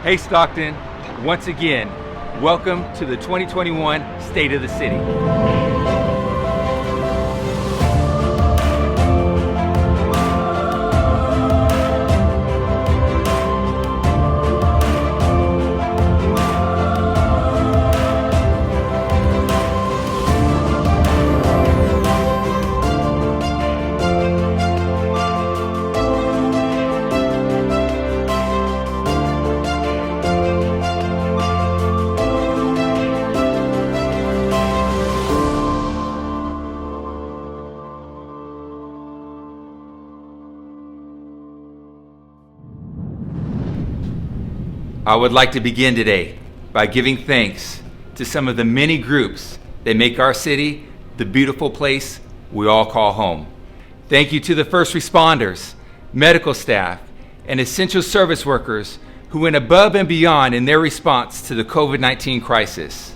Hey Stockton, once again, welcome to the 2021 State of the City. I would like to begin today by giving thanks to some of the many groups that make our city the beautiful place we all call home. Thank you to the first responders, medical staff, and essential service workers who went above and beyond in their response to the COVID-19 crisis.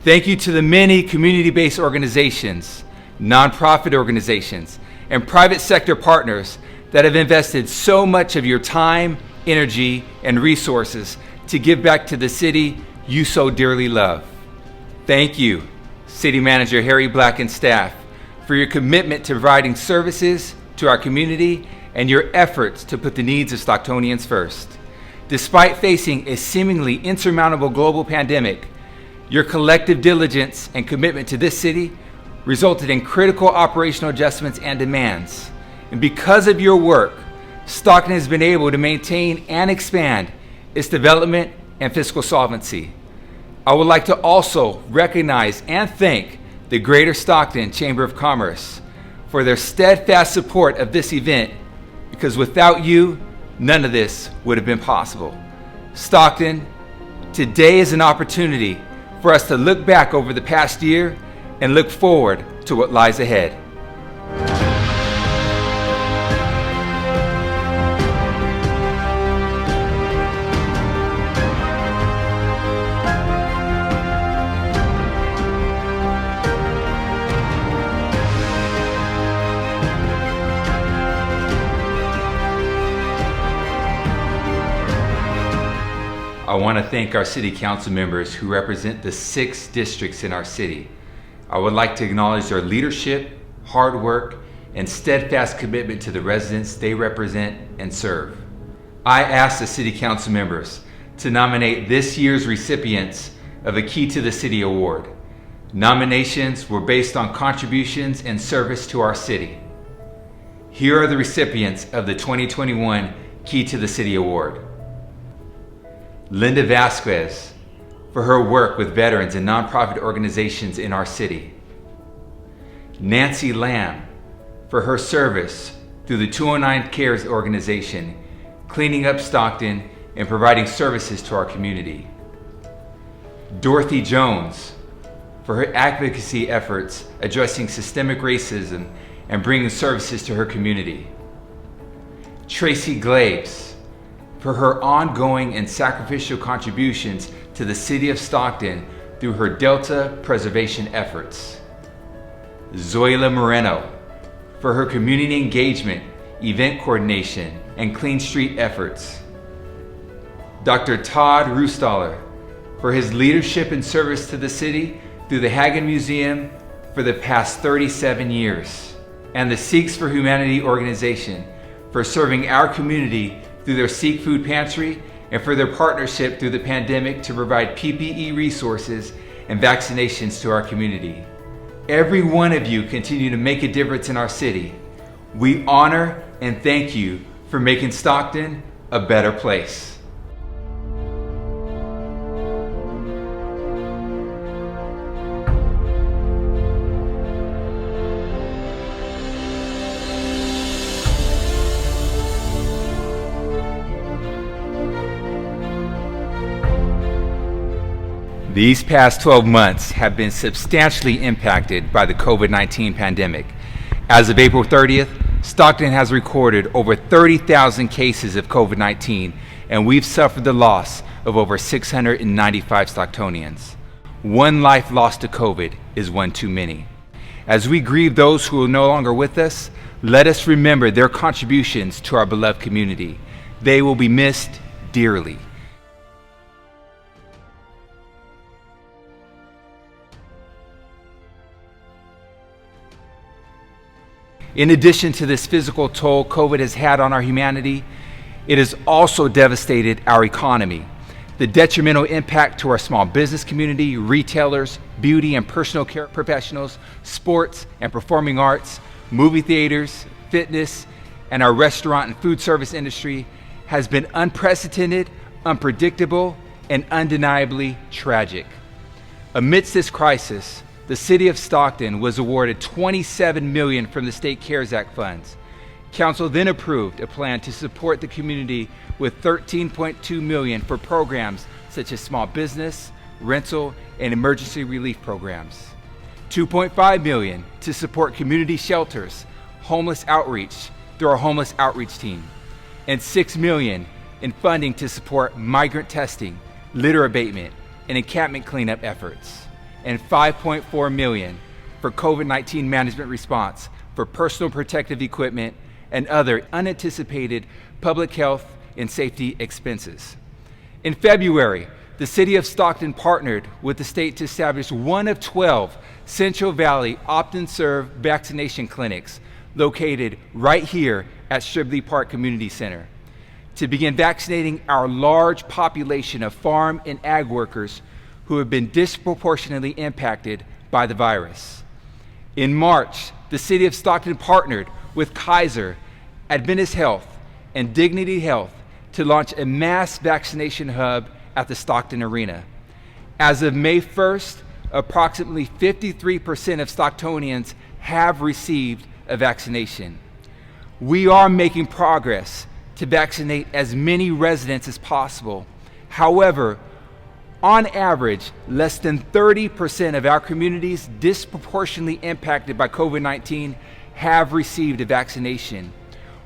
Thank you to the many community-based organizations, nonprofit organizations, and private sector partners that have invested so much of your time, energy, and resources to give back to the city you so dearly love. Thank you, City Manager Harry Black and staff, for your commitment to providing services to our community and your efforts to put the needs of Stocktonians first. Despite facing a seemingly insurmountable global pandemic, your collective diligence and commitment to this city resulted in critical operational adjustments and demands. And because of your work, Stockton has been able to maintain and expand its development and fiscal solvency. I would like to also recognize and thank the Greater Stockton Chamber of Commerce for their steadfast support of this event, because without you, none of this would have been possible. Stockton, today is an opportunity for us to look back over the past year and look forward to what lies ahead. I want to thank our city council members who represent the 6 districts in our city. I would like to acknowledge their leadership, hard work, and steadfast commitment to the residents they represent and serve. I ask the city council members to nominate this year's recipients of a Key to the City Award. Nominations were based on contributions and service to our city. Here are the recipients of the 2021 Key to the City Award. Linda Vasquez, for her work with veterans and nonprofit organizations in our city. Nancy Lamb, for her service through the 209 Cares organization, cleaning up Stockton and providing services to our community. Dorothy Jones, for her advocacy efforts addressing systemic racism and bringing services to her community. Tracy Glabes, for her ongoing and sacrificial contributions to the city of Stockton through her Delta preservation efforts. Zoila Moreno, for her community engagement, event coordination, and clean street efforts. Dr. Todd Rustaller, for his leadership and service to the city through the Hagen Museum for the past 37 years. And the Sikhs for Humanity organization, for serving our community through their Sikh Food Pantry and for their partnership through the pandemic to provide PPE resources and vaccinations to our community. Every one of you continue to make a difference in our city. We honor and thank you for making Stockton a better place. These past 12 months have been substantially impacted by the COVID-19 pandemic. As of April 30th, Stockton has recorded over 30,000 cases of COVID-19, and we've suffered the loss of over 695 Stocktonians. One life lost to COVID is one too many. As we grieve those who are no longer with us, let us remember their contributions to our beloved community. They will be missed dearly. In addition to this physical toll COVID has had on our humanity, it has also devastated our economy. The detrimental impact to our small business community, retailers, beauty and personal care professionals, sports and performing arts, movie theaters, fitness, and our restaurant and food service industry has been unprecedented, unpredictable, and undeniably tragic. Amidst this crisis, the city of Stockton was awarded $27 million from the State CARES Act funds. Council then approved a plan to support the community with $13.2 million for programs such as small business, rental, and emergency relief programs. $2.5 million to support community shelters, homeless outreach through our homeless outreach team, and $6 million in funding to support migrant testing, litter abatement, and encampment cleanup efforts, and $5.4 million for COVID-19 management response for personal protective equipment and other unanticipated public health and safety expenses. In February, the City of Stockton partnered with the state to establish one of 12 Central Valley opt-in-serve vaccination clinics located right here at Shibley Park Community Center to begin vaccinating our large population of farm and ag workers who have been disproportionately impacted by the virus. In March, the City of Stockton partnered with Kaiser, Adventist Health, and Dignity Health to launch a mass vaccination hub at the Stockton Arena. As of May 1st, approximately 53% of Stocktonians have received a vaccination. We are making progress to vaccinate as many residents as possible. However, on average, less than 30% of our communities disproportionately impacted by COVID-19 have received a vaccination.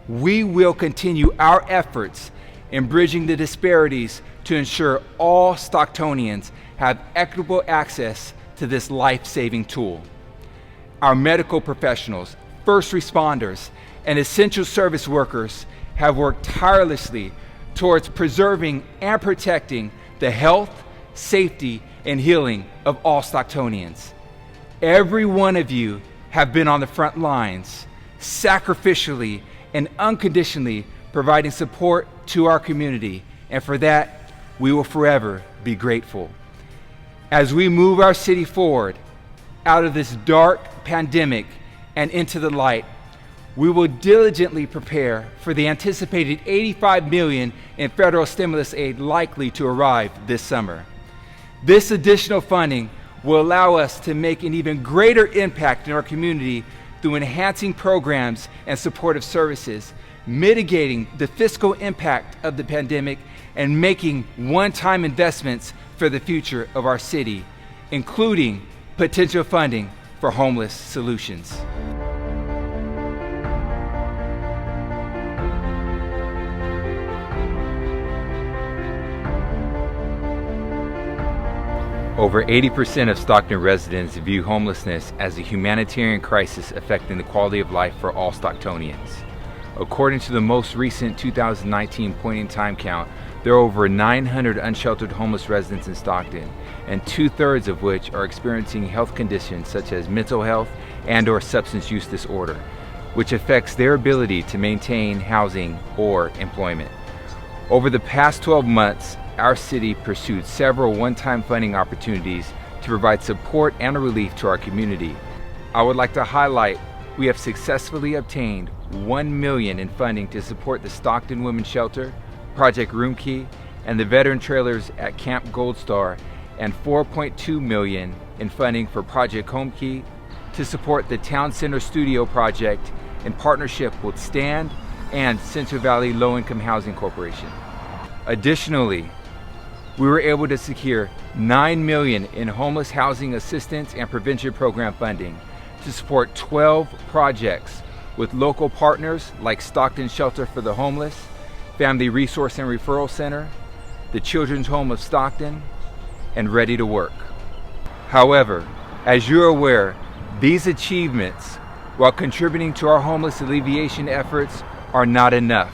We will continue our efforts in bridging the disparities to ensure all Stocktonians have equitable access to this life-saving tool. Our medical professionals, first responders, and essential service workers have worked tirelessly towards preserving and protecting the health, safety, and healing of all Stocktonians. Every one of you have been on the front lines, sacrificially and unconditionally providing support to our community, and for that, we will forever be grateful. As we move our city forward out of this dark pandemic and into the light, we will diligently prepare for the anticipated $85 million in federal stimulus aid likely to arrive this summer. This additional funding will allow us to make an even greater impact in our community through enhancing programs and supportive services, mitigating the fiscal impact of the pandemic, and making one-time investments for the future of our city, including potential funding for homeless solutions. Over 80% of Stockton residents view homelessness as a humanitarian crisis affecting the quality of life for all Stocktonians. According to the most recent 2019 point-in-time count, there are over 900 unsheltered homeless residents in Stockton, and 2/3 of which are experiencing health conditions such as mental health and/or substance use disorder, which affects their ability to maintain housing or employment. Over the past 12 months, our city pursued several one-time funding opportunities to provide support and relief to our community. I would like to highlight we have successfully obtained $1 million in funding to support the Stockton Women's Shelter, Project Room Key, and the veteran trailers at Camp Gold Star, and $4.2 million in funding for Project Home Key to support the Town Center Studio project in partnership with STAND and Central Valley Low-Income Housing Corporation. Additionally, we were able to secure $9 million in homeless housing assistance and prevention program funding to support 12 projects with local partners like Stockton Shelter for the Homeless, Family Resource and Referral Center, the Children's Home of Stockton, and Ready to Work. However, as you're aware, these achievements, while contributing to our homeless alleviation efforts, are not enough.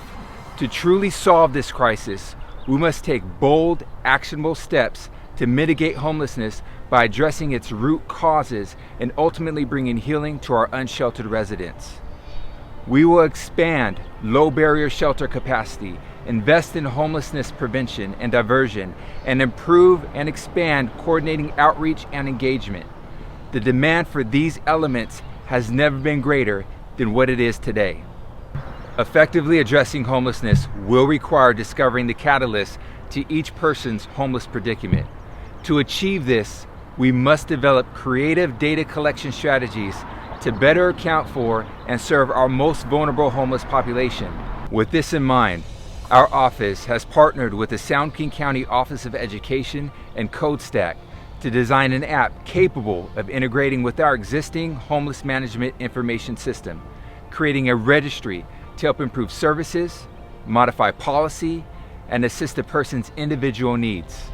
To truly solve this crisis, we must take bold, actionable steps to mitigate homelessness by addressing its root causes and ultimately bringing healing to our unsheltered residents. We will expand low barrier shelter capacity, invest in homelessness prevention and diversion, and improve and expand coordinating outreach and engagement. The demand for these elements has never been greater than what it is today. Effectively addressing homelessness will require discovering the catalyst to each person's homeless predicament. To achieve this, we must develop creative data collection strategies to better account for and serve our most vulnerable homeless population. With this in mind, our office has partnered with the Sound King County Office of Education and CodeStack to design an app capable of integrating with our existing homeless management information system, creating a registry to help improve services, modify policy, and assist a person's individual needs.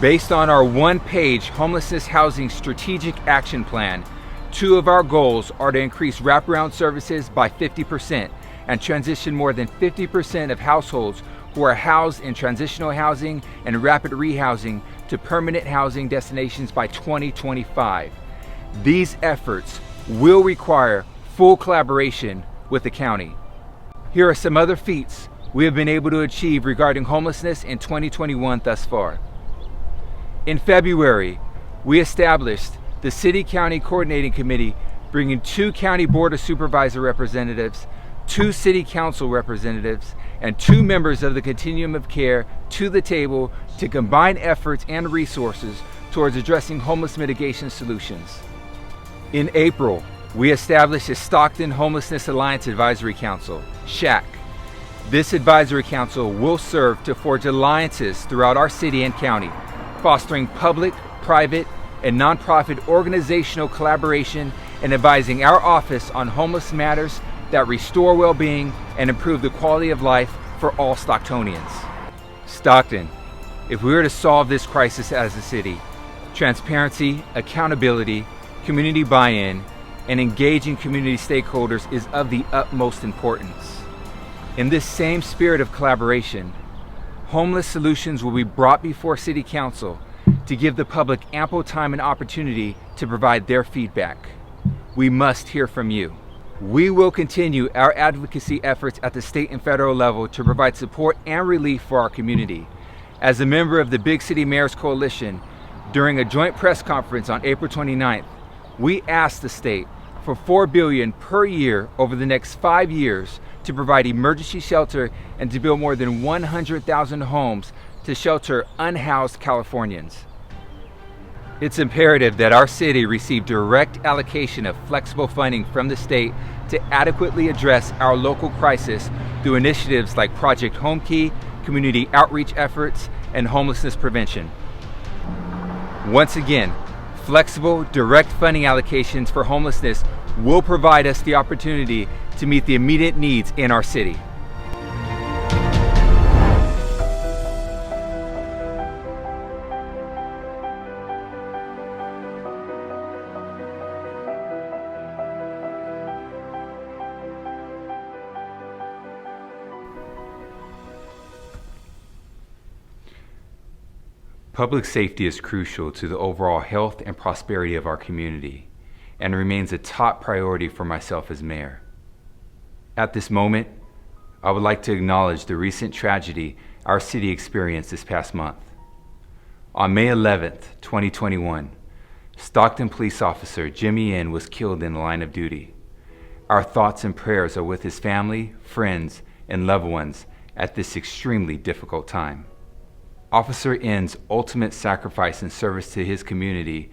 Based on our one-page homelessness housing strategic action plan, 2 of our goals are to increase wraparound services by 50% and transition more than 50% of households who are housed in transitional housing and rapid rehousing to permanent housing destinations by 2025. These efforts will require full collaboration with the county. Here are some other feats we have been able to achieve regarding homelessness in 2021 thus far. In February, we established the City County Coordinating Committee, bringing 2 County Board of Supervisor representatives, 2 City Council representatives, and 2 members of the Continuum of Care to the table to combine efforts and resources towards addressing homeless mitigation solutions. In April, we established a Stockton Homelessness Alliance Advisory Council, SHAC. This advisory council will serve to forge alliances throughout our city and county, fostering public, private, and nonprofit organizational collaboration and advising our office on homeless matters that restore well-being and improve the quality of life for all Stocktonians. Stockton, if we were to solve this crisis as a city, transparency, accountability, community buy-in, and engaging community stakeholders is of the utmost importance. In this same spirit of collaboration, homeless solutions will be brought before City Council to give the public ample time and opportunity to provide their feedback. We must hear from you. We will continue our advocacy efforts at the state and federal level to provide support and relief for our community. As a member of the Big City Mayors Coalition, during a joint press conference on April 29th, we asked the state for $4 billion per year over the next 5 years to provide emergency shelter and to build more than 100,000 homes to shelter unhoused Californians. It's imperative that our city receive direct allocation of flexible funding from the state to adequately address our local crisis through initiatives like Project Home Key, community outreach efforts, and homelessness prevention. Once again, flexible, direct funding allocations for homelessness will provide us the opportunity to meet the immediate needs in our city. Public safety is crucial to the overall health and prosperity of our community and remains a top priority for myself as mayor. At this moment, I would like to acknowledge the recent tragedy our city experienced this past month. On May 11th, 2021, Stockton police officer Jimmy N. was killed in the line of duty. Our thoughts and prayers are with his family, friends, and loved ones at this extremely difficult time. Officer N's ultimate sacrifice and service to his community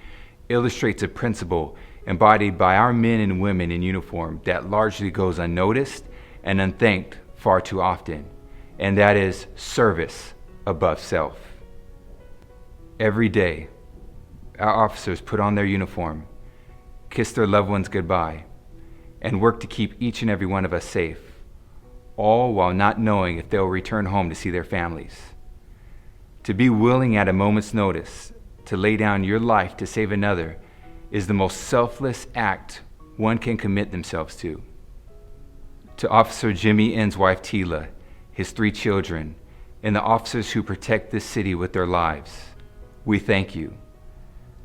illustrates a principle embodied by our men and women in uniform that largely goes unnoticed and unthanked far too often, and that is service above self. Every day, our officers put on their uniform, kiss their loved ones goodbye, and work to keep each and every one of us safe, all while not knowing if they'll return home to see their families. To be willing at a moment's notice to lay down your life to save another is the most selfless act one can commit themselves to. To Officer Jimmy N's wife Tila, his 3 children, and the officers who protect this city with their lives, we thank you.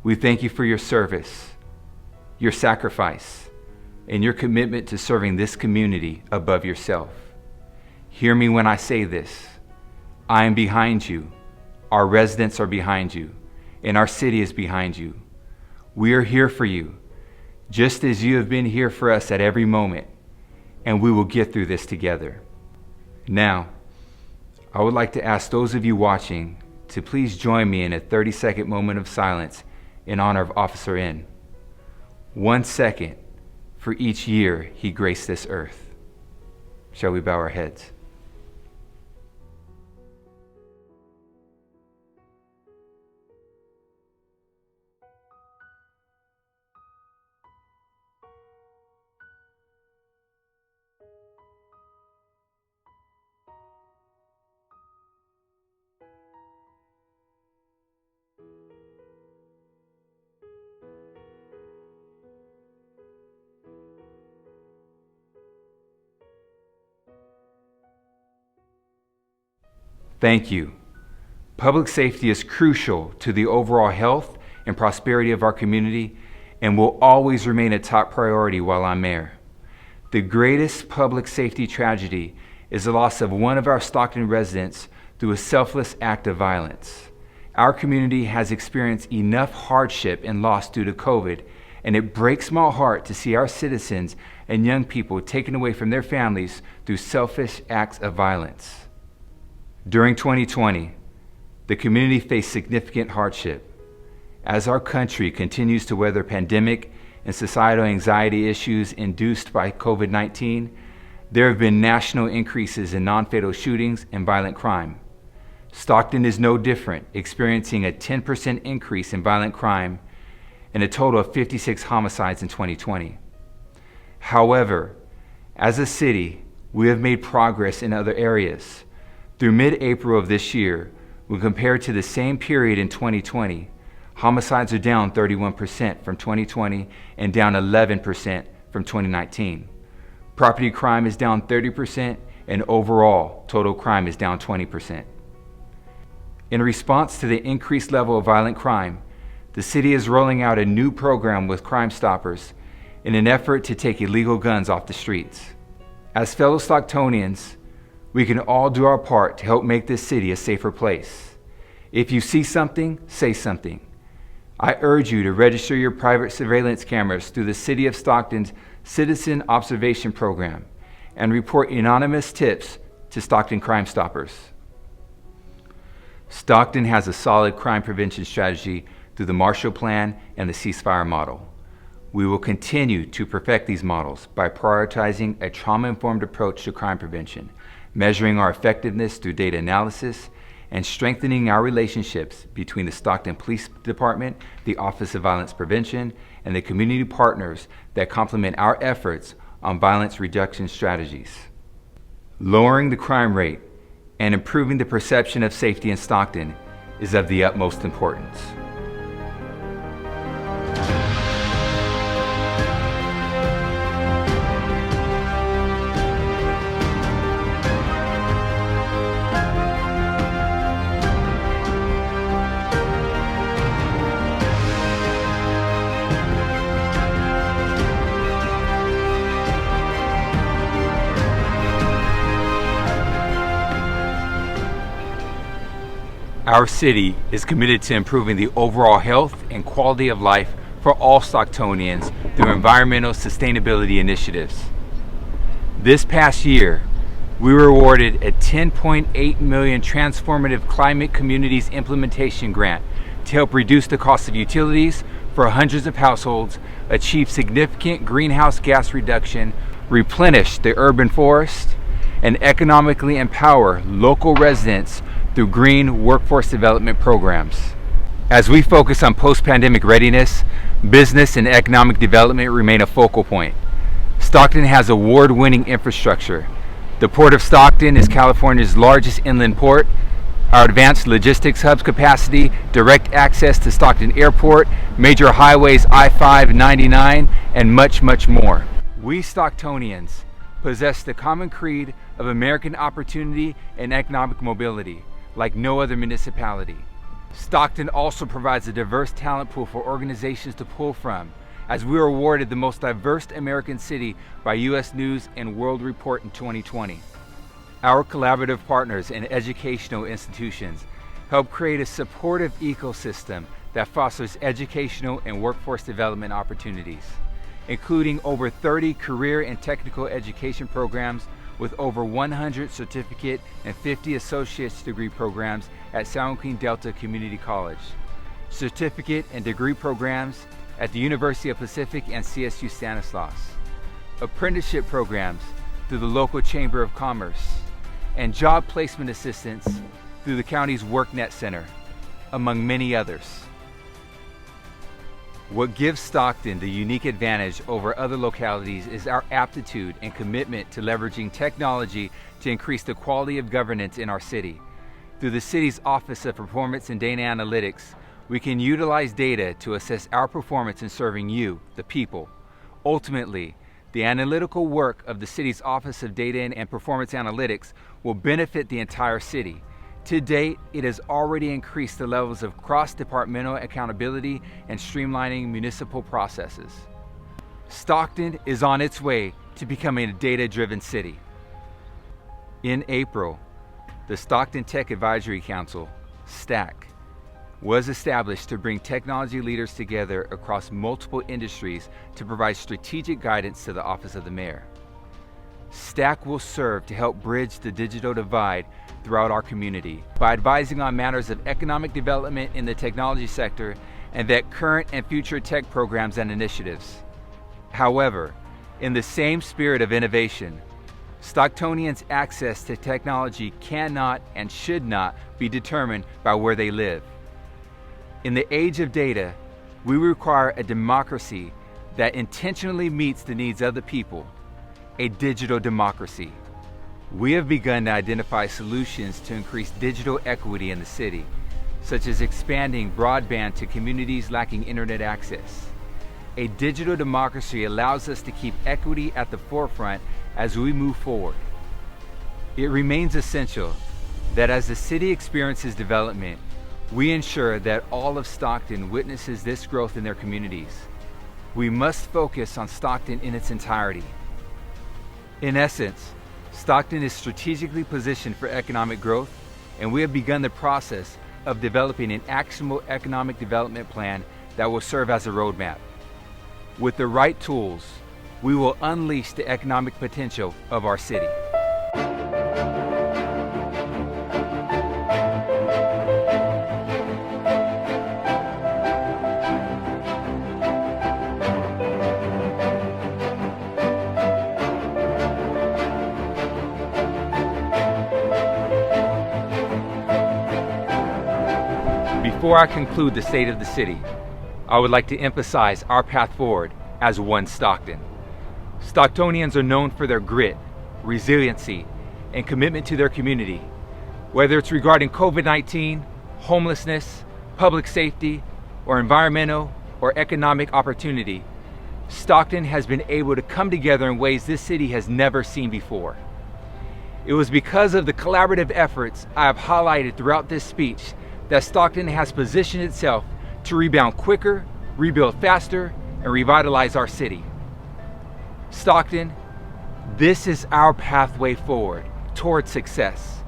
We thank you for your service, your sacrifice, and your commitment to serving this community above yourself. Hear me when I say this. I am behind you. Our residents are behind you, and our city is behind you. We are here for you, just as you have been here for us at every moment, and we will get through this together. Now, I would like to ask those of you watching to please join me in a 30-second moment of silence in honor of Officer N. 1 second for each year he graced this earth. Shall we bow our heads? Thank you. Public safety is crucial to the overall health and prosperity of our community and will always remain a top priority while I'm mayor. The greatest public safety tragedy is the loss of one of our Stockton residents through a selfless act of violence. Our community has experienced enough hardship and loss due to COVID, and it breaks my heart to see our citizens and young people taken away from their families through selfish acts of violence. During 2020, the community faced significant hardship. As our country continues to weather pandemic and societal anxiety issues induced by COVID-19, there have been national increases in non-fatal shootings and violent crime. Stockton is no different, experiencing a 10% increase in violent crime and a total of 56 homicides in 2020. However, as a city, we have made progress in other areas. Through mid-April of this year, when compared to the same period in 2020, homicides are down 31% from 2020 and down 11% from 2019. Property crime is down 30% and overall total crime is down 20%. In response to the increased level of violent crime, the city is rolling out a new program with Crime Stoppers in an effort to take illegal guns off the streets. As fellow Stocktonians, we can all do our part to help make this city a safer place. If you see something, say something. I urge you to register your private surveillance cameras through the City of Stockton's Citizen Observation Program and report anonymous tips to Stockton Crime Stoppers. Stockton has a solid crime prevention strategy through the Marshall Plan and the ceasefire model. We will continue to perfect these models by prioritizing a trauma-informed approach to crime prevention, measuring our effectiveness through data analysis, and strengthening our relationships between the Stockton Police Department, the Office of Violence Prevention, and the community partners that complement our efforts on violence reduction strategies. Lowering the crime rate and improving the perception of safety in Stockton is of the utmost importance. Our city is committed to improving the overall health and quality of life for all Stocktonians through environmental sustainability initiatives. This past year, we were awarded a $10.8 million Transformative Climate Communities Implementation Grant to help reduce the cost of utilities for hundreds of households, achieve significant greenhouse gas reduction, replenish the urban forest, and economically empower local residents through green workforce development programs. As we focus on post-pandemic readiness, business and economic development remain a focal point. Stockton has award-winning infrastructure. The Port of Stockton is California's largest inland port. Our advanced logistics hub's capacity, direct access to Stockton Airport, major highways I-5, 99, and much, much more. We Stocktonians possess the common creed of American opportunity and economic mobility like no other municipality. Stockton also provides a diverse talent pool for organizations to pull from, as we were awarded the most diverse American city by U.S. News and World Report in 2020. Our collaborative partners and educational institutions help create a supportive ecosystem that fosters educational and workforce development opportunities, including over 30 career and technical education programs with over 100 certificate and 50 associate's degree programs at San Joaquin Delta Community College, certificate and degree programs at the University of Pacific and CSU Stanislaus, apprenticeship programs through the local Chamber of Commerce, and job placement assistance through the county's WorkNet Center, among many others. What gives Stockton the unique advantage over other localities is our aptitude and commitment to leveraging technology to increase the quality of governance in our city. Through the city's Office of Performance and Data Analytics, we can utilize data to assess our performance in serving you, the people. Ultimately, the analytical work of the city's Office of Data and Performance Analytics will benefit the entire city. To date, it has already increased the levels of cross-departmental accountability and streamlining municipal processes. Stockton is on its way to becoming a data-driven city. In April, the Stockton Tech Advisory Council, STAC, was established to bring technology leaders together across multiple industries to provide strategic guidance to the Office of the Mayor. STAC will serve to help bridge the digital divide throughout our community by advising on matters of economic development in the technology sector and vet current and future tech programs and initiatives. However, in the same spirit of innovation, Stocktonians' access to technology cannot and should not be determined by where they live. In the age of data, we require a democracy that intentionally meets the needs of the people, a digital democracy. We have begun to identify solutions to increase digital equity in the city, such as expanding broadband to communities lacking internet access. A digital democracy allows us to keep equity at the forefront as we move forward. It remains essential that as the city experiences development, we ensure that all of Stockton witnesses this growth in their communities. We must focus on Stockton in its entirety. In essence, Stockton is strategically positioned for economic growth, and we have begun the process of developing an actionable economic development plan that will serve as a roadmap. With the right tools, we will unleash the economic potential of our city. Before I conclude the state of the city, I would like to emphasize our path forward as one Stockton. Stocktonians are known for their grit, resiliency, and commitment to their community. Whether it's regarding COVID-19, homelessness, public safety, or environmental or economic opportunity, Stockton has been able to come together in ways this city has never seen before. It was because of the collaborative efforts I have highlighted throughout this speech that Stockton has positioned itself to rebound quicker, rebuild faster, and revitalize our city. Stockton, this is our pathway forward toward success,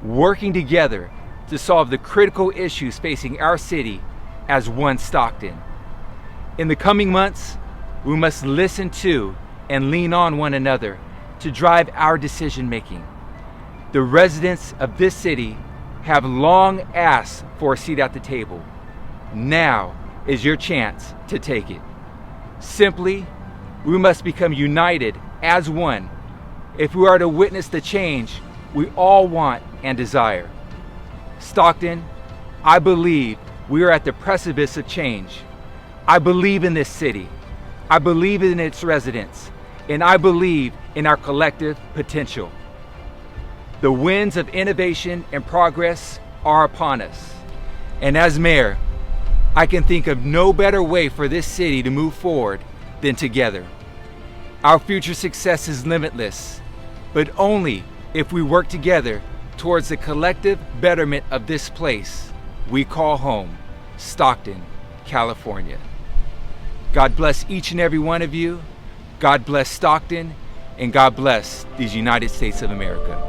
working together to solve the critical issues facing our city as one Stockton. In the coming months, we must listen to and lean on one another to drive our decision making. The residents of this city have long asked for a seat at the table. Now is your chance to take it. Simply, we must become united as one if we are to witness the change we all want and desire. Stockton, I believe we are at the precipice of change. I believe in this city. I believe in its residents, and I believe in our collective potential. The winds of innovation and progress are upon us. And as mayor, I can think of no better way for this city to move forward than together. Our future success is limitless, but only if we work together towards the collective betterment of this place we call home, Stockton, California. God bless each and every one of you. God bless Stockton, and God bless these United States of America.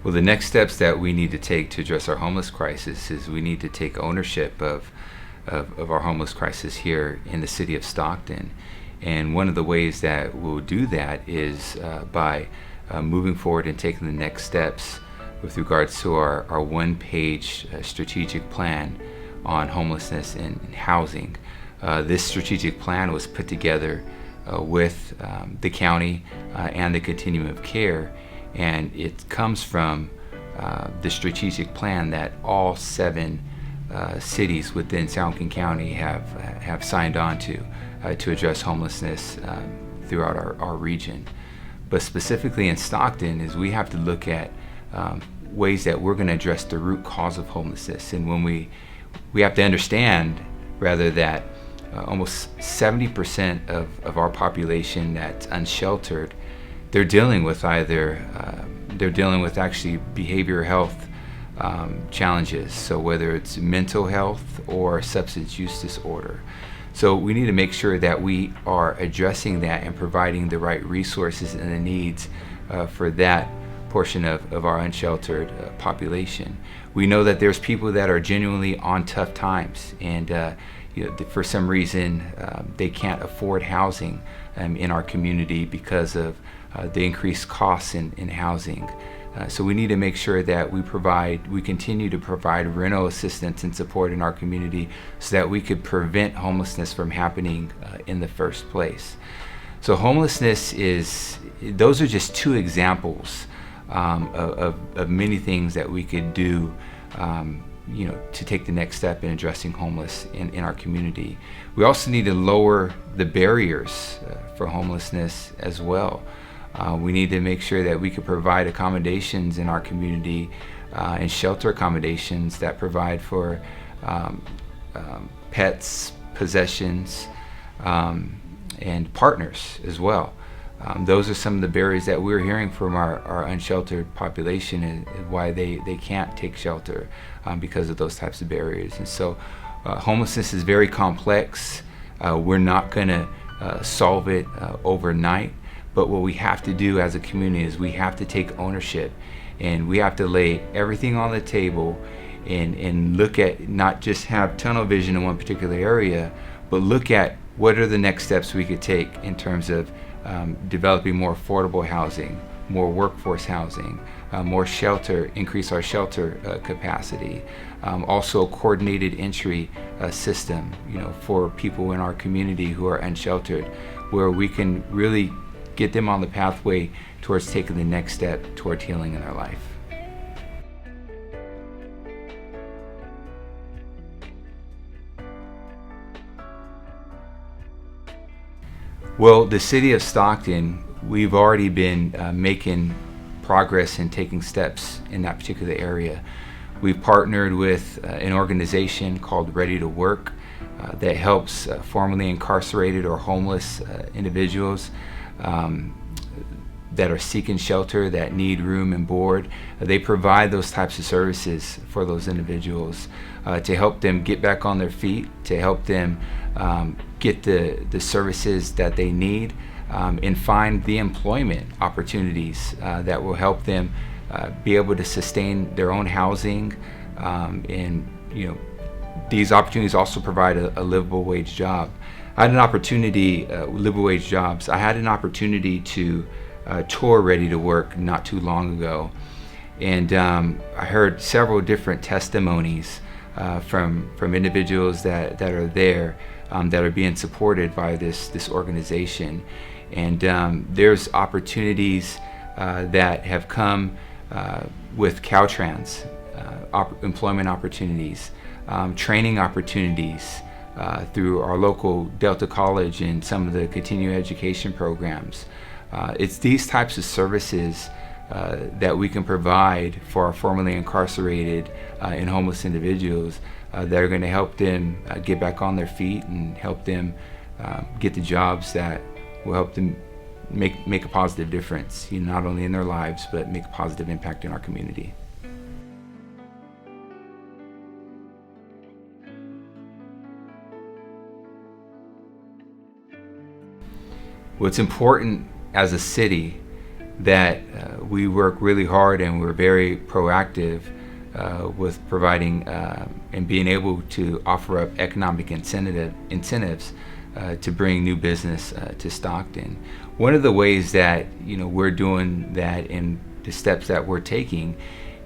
Well, the next steps that we need to take to address our homeless crisis is we need to take ownership of our homeless crisis here in the city of Stockton. And one of the ways that we'll do that is by moving forward and taking the next steps with regards to our one-page strategic plan on homelessness and housing. This strategic plan was put together with the county and the continuum of care, and it comes from the strategic plan that all 7 cities within Stockton County have signed on to address homelessness throughout our region. But specifically in Stockton is we have to look at ways that we're going to address the root cause of homelessness. And when we have to understand rather that almost 70% of our population that's unsheltered, they're dealing with actually behavioral health challenges. So whether it's mental health or substance use disorder. So we need to make sure that we are addressing that and providing the right resources and the needs for that portion of our unsheltered population. We know that there's people that are genuinely on tough times, and for some reason they can't afford housing in our community because of the increased costs in housing. So we need to make sure that we continue to provide rental assistance and support in our community so that we could prevent homelessness from happening in the first place. So homelessness those are just 2 examples of many things that we could do to take the next step in addressing homeless in our community. We also need to lower the barriers for homelessness as well. We need to make sure that we can provide accommodations in our community and shelter accommodations that provide for pets, possessions, and partners as well. Those are some of the barriers that we're hearing from our unsheltered population and why they can't take shelter because of those types of barriers. And so homelessness is very complex. We're not going to solve it overnight. But what we have to do as a community is we have to take ownership, and we have to lay everything on the table and look at, not just have tunnel vision in one particular area, but look at what are the next steps we could take in terms of developing more affordable housing, more workforce housing, more shelter, increase our shelter capacity. Also a coordinated entry system, for people in our community who are unsheltered, where we can really get them on the pathway towards taking the next step toward healing in their life. Well, the city of Stockton, we've already been making progress and taking steps in that particular area. We've partnered with an organization called Ready to Work that helps formerly incarcerated or homeless individuals that are seeking shelter, that need room and board. They provide those types of services for those individuals to help them get back on their feet, to help them get the services that they need, and find the employment opportunities that will help them be able to sustain their own housing. And these opportunities also provide a livable wage job. I had an opportunity, livable wage jobs. I had an opportunity to tour Ready to Work not too long ago, and I heard several different testimonies from individuals that are there, that are being supported by this organization. And there's opportunities that have come with Caltrans, employment opportunities, training opportunities through our local Delta College and some of the continuing education programs. It's these types of services that we can provide for our formerly incarcerated and homeless individuals that are going to help them get back on their feet and help them get the jobs that will help them make a positive difference, not only in their lives, but make a positive impact in our community. Well, it's important as a city that we work really hard and we're very proactive with providing and being able to offer up economic incentives to bring new business to Stockton. One of the ways that we're doing that and the steps that we're taking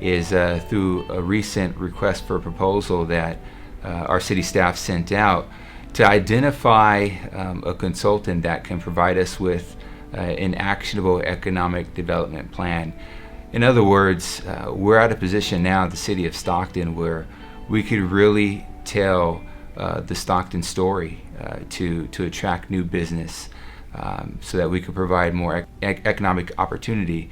is through a recent request for a proposal that our city staff sent out to identify a consultant that can provide us with an actionable economic development plan. In other words, we're at a position now in the city of Stockton where we could really tell the Stockton story to attract new business, so that we could provide more economic opportunity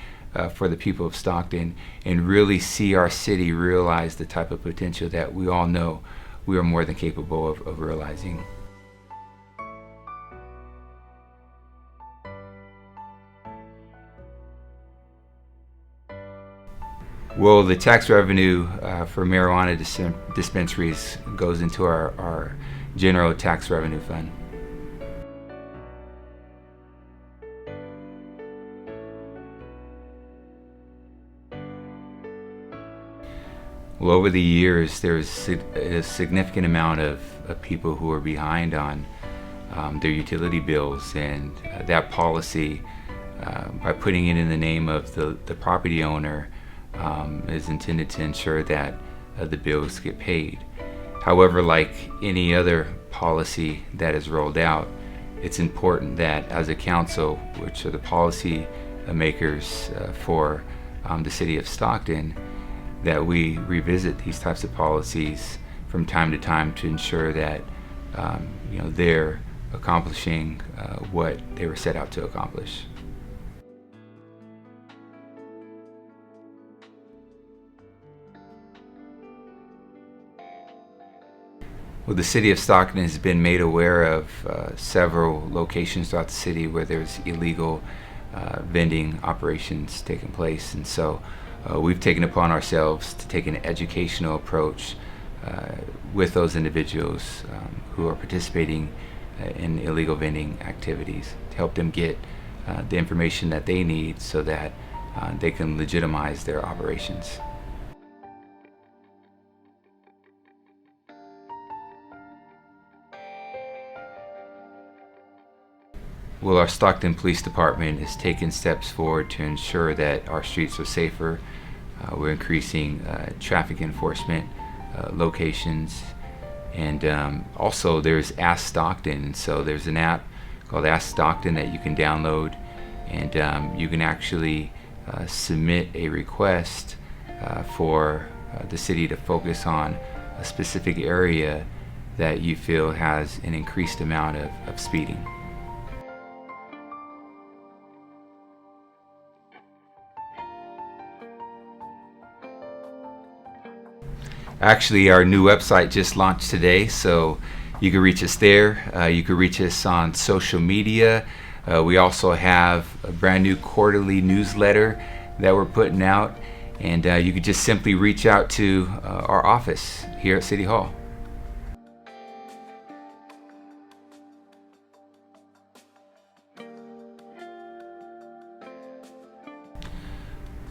for the people of Stockton and really see our city realize the type of potential that we all know we are more than capable of realizing. Well, the tax revenue for marijuana dispensaries goes into our general tax revenue fund. Well, over the years, there's a significant amount of people who are behind on their utility bills, and that policy, by putting it in the name of the property owner, is intended to ensure that the bills get paid. However, like any other policy that is rolled out, it's important that as a council, which are the policy makers for the city of Stockton, that we revisit these types of policies from time to time to ensure that they're accomplishing what they were set out to accomplish. Well, the city of Stockton has been made aware of several locations throughout the city where there's illegal vending operations taking place, and so we've taken upon ourselves to take an educational approach with those individuals who are participating in illegal vending activities to help them get the information that they need so that they can legitimize their operations. Well, our Stockton Police Department has taken steps forward to ensure that our streets are safer. We're increasing traffic enforcement locations, and also there's Ask Stockton. So there's an app called Ask Stockton that you can download, and you can actually submit a request for the city to focus on a specific area that you feel has an increased amount of speeding. Actually, our new website just launched today, so You can reach us there. You can reach us on social media. We also have a brand new quarterly newsletter that we're putting out, and you could just simply reach out to our office here at City Hall.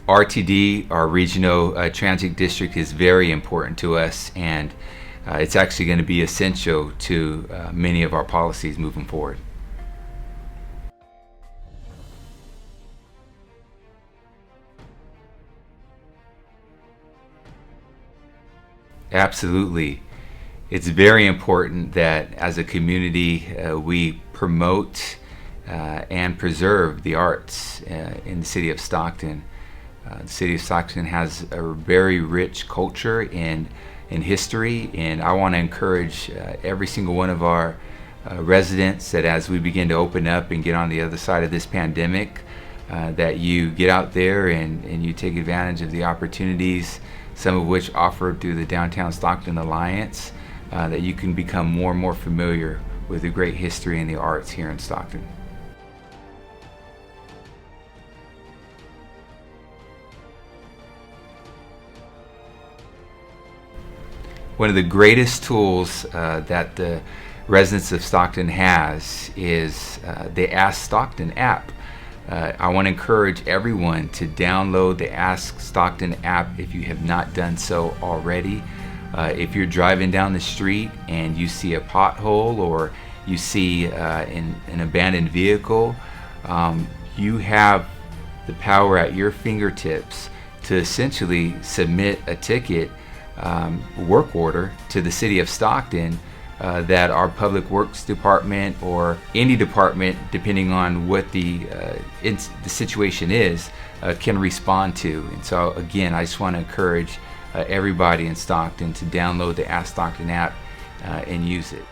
RTD, our regional transit district, is very important to us, and it's actually going to be essential to many of our policies moving forward. Absolutely. It's very important that as a community we promote and preserve the arts in the city of Stockton. The city of Stockton has a very rich culture in history, and I want to encourage every single one of our residents that as we begin to open up and get on the other side of this pandemic, that you get out there and you take advantage of the opportunities, some of which offered through the Downtown Stockton Alliance, that you can become more and more familiar with the great history and the arts here in Stockton. One of the greatest tools that the residents of Stockton has is the Ask Stockton app. I want to encourage everyone to download the Ask Stockton app if you have not done so already. If you're driving down the street and you see a pothole or you see an abandoned vehicle, you have the power at your fingertips to essentially submit a ticket, work order to the city of Stockton that our public works department or any department, depending on what the situation is, can respond to. And so again, I just want to encourage everybody in Stockton to download the Ask Stockton app and use it.